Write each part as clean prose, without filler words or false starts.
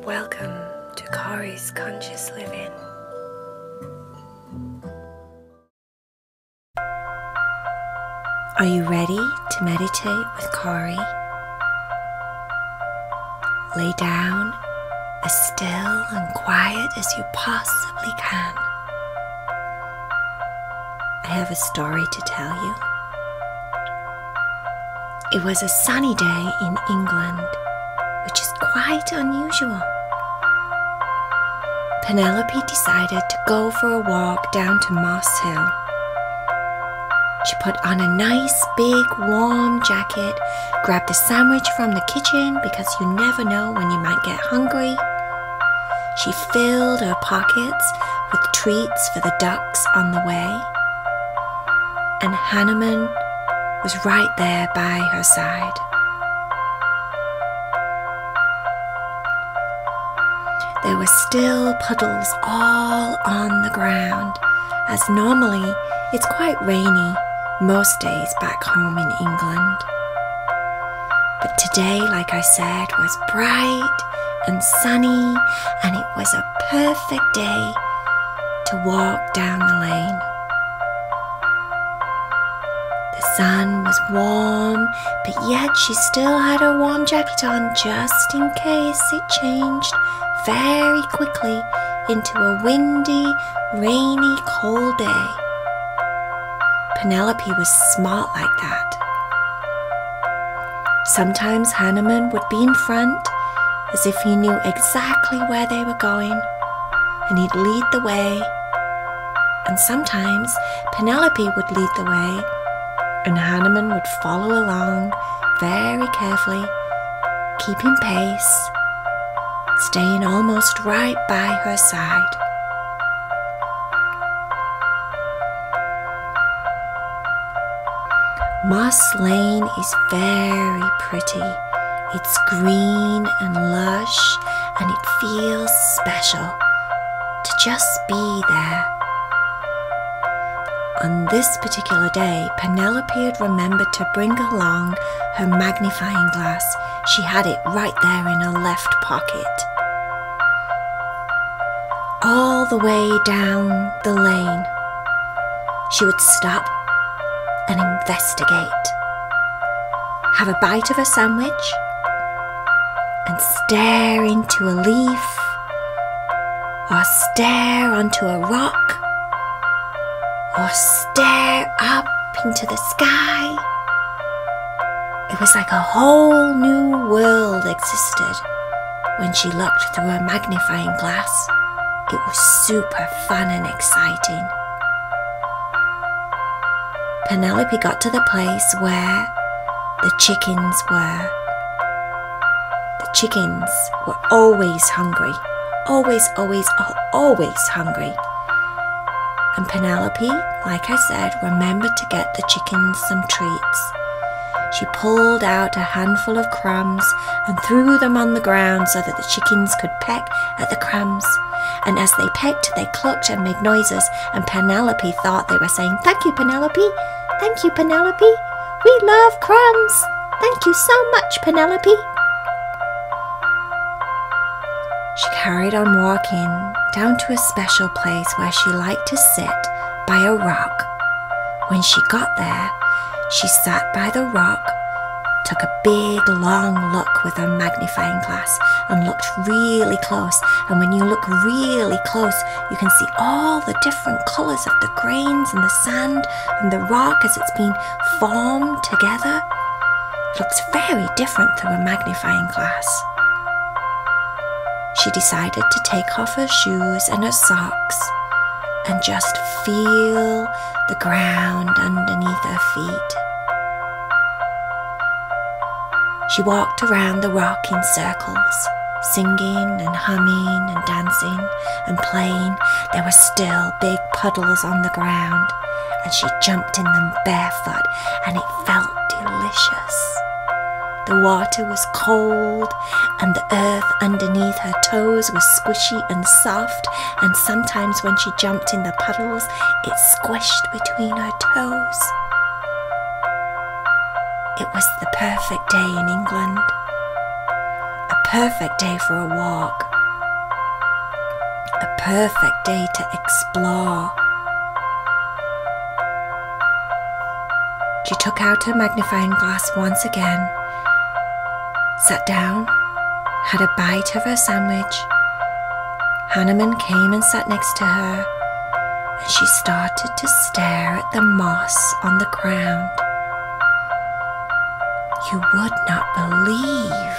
Welcome to Cory's Conscious Living. Are you ready to meditate with Cory? Lay down as still and quiet as you possibly can. I have a story to tell you. It was a sunny day in England, which is quite unusual. Penelope decided to go for a walk down to Moss Hill. She put on a nice big warm jacket, grabbed a sandwich from the kitchen because you never know when you might get hungry. She filled her pockets with treats for the ducks on the way. And Hanaman was right there by her side. There were still puddles all on the ground, as normally it's quite rainy most days back home in England. But today, like I said, was bright and sunny, and it was a perfect day to walk down the lane. The sun was warm, but yet she still had her warm jacket on just in case it changed very quickly into a windy, rainy, cold day. Penelope was smart like that. Sometimes Hanaman would be in front, as if he knew exactly where they were going, and he'd lead the way. And sometimes Penelope would lead the way, and Hanaman would follow along very carefully, keeping pace, staying almost right by her side. Moss Lane is very pretty. It's green and lush, and it feels special to just be there. On this particular day, Penelope had remembered to bring along her magnifying glass. She had it right there in her left pocket. All the way down the lane, she would stop and investigate, have a bite of a sandwich, and stare into a leaf, or stare onto a rock, or stare up into the sky. It was like a whole new world existed when she looked through a magnifying glass. It was super fun and exciting. Penelope got to the place where the chickens were. The chickens were always hungry. Always hungry. And Penelope, like I said, remembered to get the chickens some treats. She pulled out a handful of crumbs and threw them on the ground so that the chickens could peck at the crumbs. And as they pecked, they clucked and made noises, and Penelope thought they were saying, "Thank you, Penelope. Thank you, Penelope. We love crumbs. Thank you so much, Penelope." She carried on walking down to a special place where she liked to sit by a rock. When she got there, she sat by the rock, took a big long look with her magnifying glass and looked really close. And when you look really close, you can see all the different colours of the grains and the sand and the rock as it's been formed together. It looks very different through a magnifying glass. She decided to take off her shoes and her socks and just feel the ground underneath her feet. She walked around the rock in circles, singing and humming and dancing and playing. There were still big puddles on the ground, and she jumped in them barefoot, and it felt delicious. The water was cold, and the earth underneath her toes was squishy and soft, and sometimes when she jumped in the puddles, it squished between her toes. It was the perfect day in England. A perfect day for a walk, a perfect day to explore. She took out her magnifying glass once again, sat down, had a bite of her sandwich. Hanaman came and sat next to her, and she started to stare at the moss on the ground. You would not believe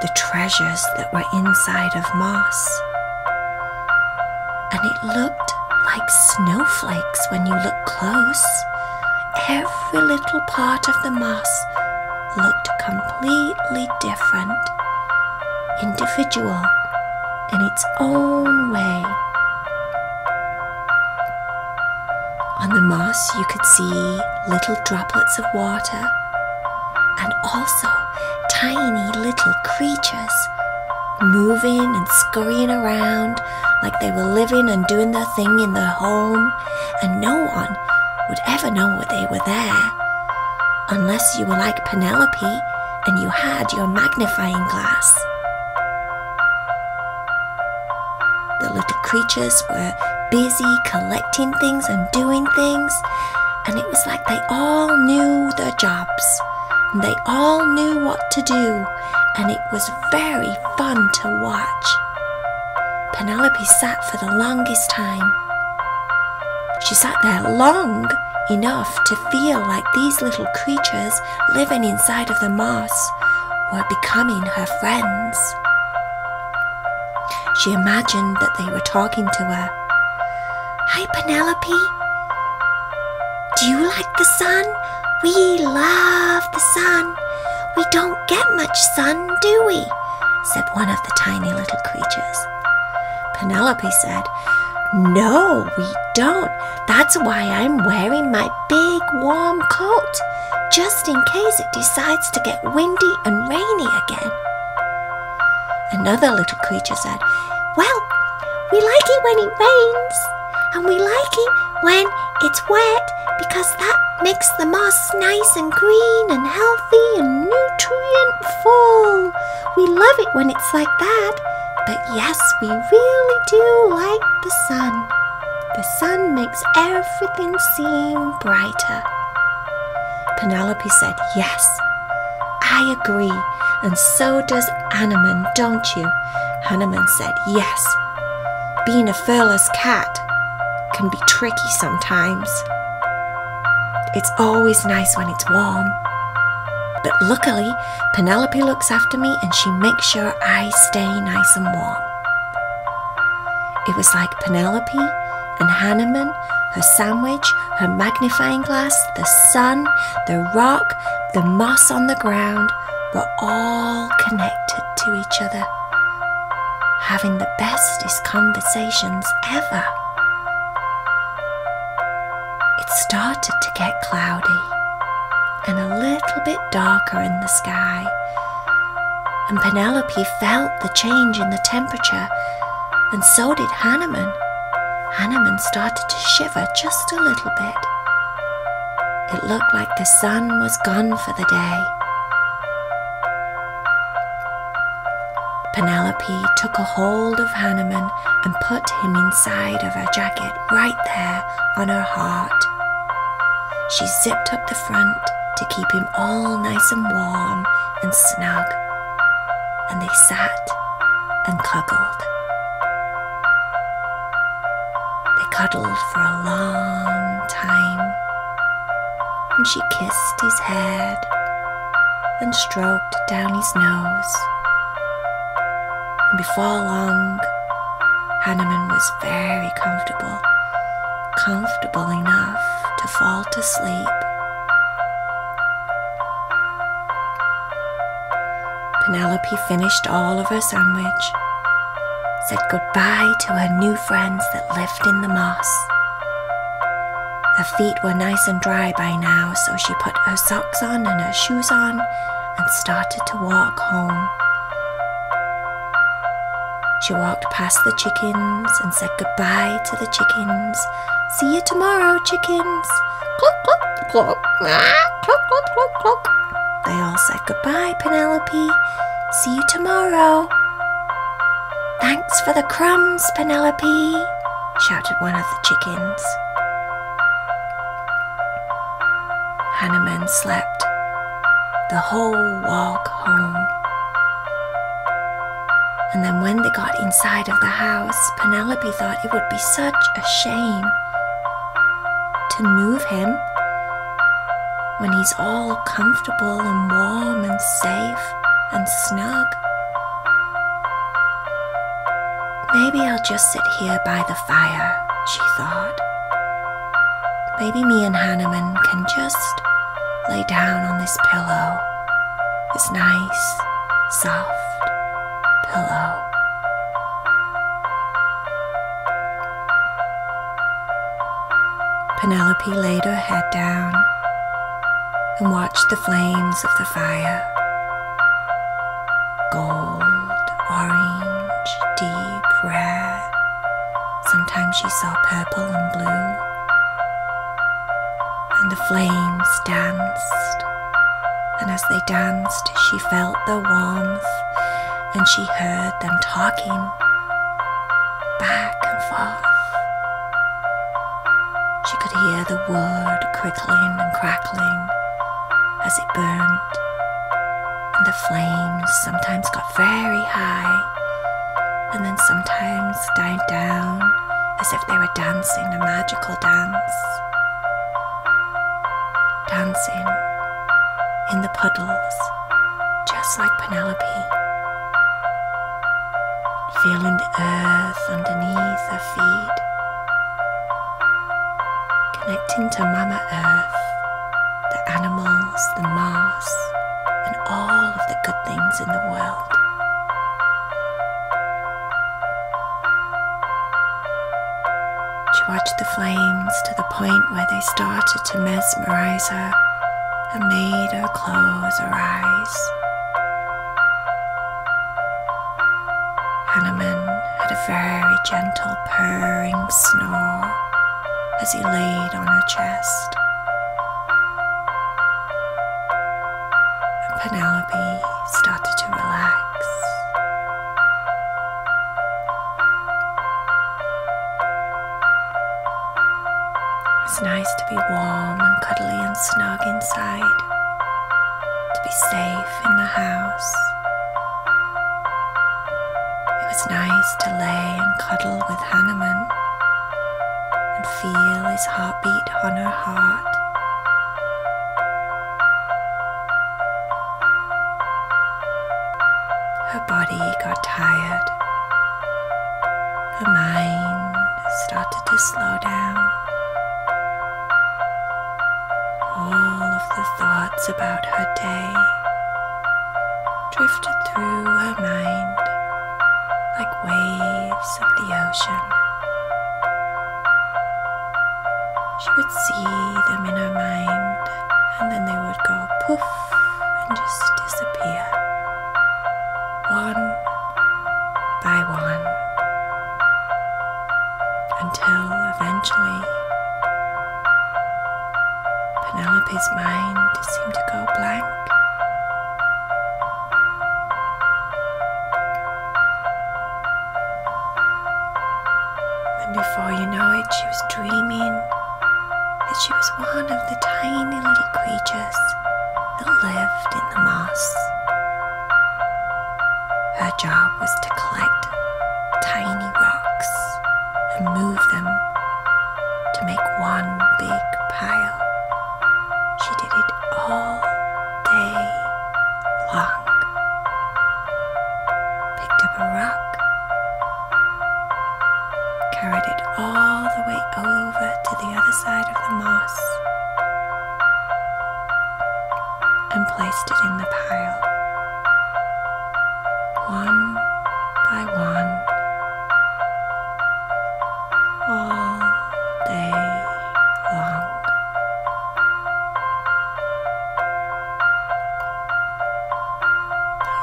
the treasures that were inside of moss. And it looked like snowflakes when you looked close. Every little part of the moss looked completely different, individual in its own way. On the moss you could see little droplets of water and also tiny little creatures moving and scurrying around like they were living and doing their thing in their home, and no one would ever know they were there unless you were like Penelope and you had your magnifying glass. The little creatures were busy collecting things and doing things, and it was like they all knew their jobs and they all knew what to do, and it was very fun to watch. Penelope sat for the longest time. She sat there long enough to feel like these little creatures living inside of the moss were becoming her friends. She imagined that they were talking to her. "Hi, Penelope. Do you like the sun? We love the sun. We don't get much sun, do we?" said one of the tiny little creatures. Penelope said, "No, we don't. That's why I'm wearing my big warm coat, just in case it decides to get windy and rainy again." Another little creature said, "Well, we like it when it rains, and we like it when it's wet because that makes the moss nice and green and healthy and nutrient full. We love it when it's like that, but yes, we really do like the sun. The sun makes everything seem brighter." Penelope said, "Yes, I agree, and so does Hanaman, don't you?" Hanaman said, "Yes, being a furless cat can be tricky sometimes. It's always nice when it's warm. But luckily, Penelope looks after me and she makes sure I stay nice and warm." It was like Penelope and Hanaman, her sandwich, her magnifying glass, the sun, the rock, the moss on the ground were all connected to each other, having the bestest conversations ever. It started to get cloudy and a little bit darker in the sky, and Penelope felt the change in the temperature, and so did Hanaman. Hanaman started to shiver just a little bit. It looked like the sun was gone for the day. Penelope took a hold of Hanaman and put him inside of her jacket right there on her heart. She zipped up the front to keep him all nice and warm and snug, and they sat and cuddled. They cuddled for a long time, and she kissed his head and stroked down his nose. And before long, Hanaman was very comfortable enough to fall to sleep. Penelope finished all of her sandwich, said goodbye to her new friends that lived in the moss. Her feet were nice and dry by now, so she put her socks on and her shoes on and started to walk home. She walked past the chickens and said goodbye to the chickens. "See you tomorrow, chickens." Cluck, cluck, cluck, cluck, cluck, cluck, cluck. They all said goodbye, Penelope. "See you tomorrow." "Thanks for the crumbs, Penelope," shouted one of the chickens. Hanaman slept the whole walk home. And then when they got inside of the house, Penelope thought it would be such a shame to move him when he's all comfortable and warm and safe and snug. "Maybe I'll just sit here by the fire," she thought. "Maybe me and Hanaman can just lay down on this pillow, this nice, soft pillow." Penelope laid her head down and watched the flames of the fire. Gold, orange, deep red. Sometimes she saw purple and blue. And the flames danced. And as they danced, she felt the warmth and she heard them talking back and forth. She could hear the wood crickling and crackling as it burned, and the flames sometimes got very high and then sometimes died down as if they were dancing a magical dance. Dancing in the puddles, just like Penelope, feeling the earth underneath her feet, connecting to Mama Earth, the animals, the moss, and all of the good things in the world. She watched the flames to the point where they started to mesmerize her and made her close her eyes. Hanaman had a very gentle purring snore as he laid on her chest. And Penelope started to relax. It was nice to be warm and cuddly and snug inside, to be safe in the house. It was nice to lay and cuddle with Hanaman and feel his heartbeat on her heart. Her body got tired. Her mind started to slow down. All of the thoughts about her day drifted through her mind like waves of the ocean. She would see them in her mind, and then they would go poof and just disappear, one by one, until eventually Penelope's mind seemed to go blank. And before you know it, she was dreaming that she was one of the tiny little creatures that lived in the moss. Her job was to collect tiny rocks and move them to make one big pile. She did it all day long. Picked up a rock, carried it all the way over to the other side of the moss, and placed it in the pile, one by one, all day long.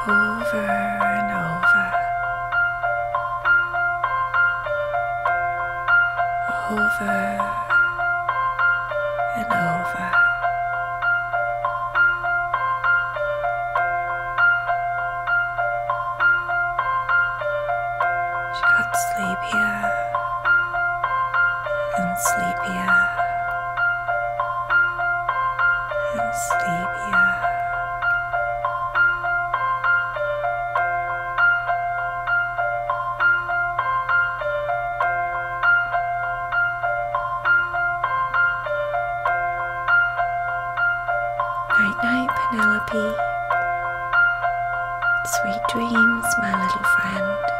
Over and over, over and over. sleepier and sleepier and sleepier. Night night, Penelope. Sweet dreams, my little friend.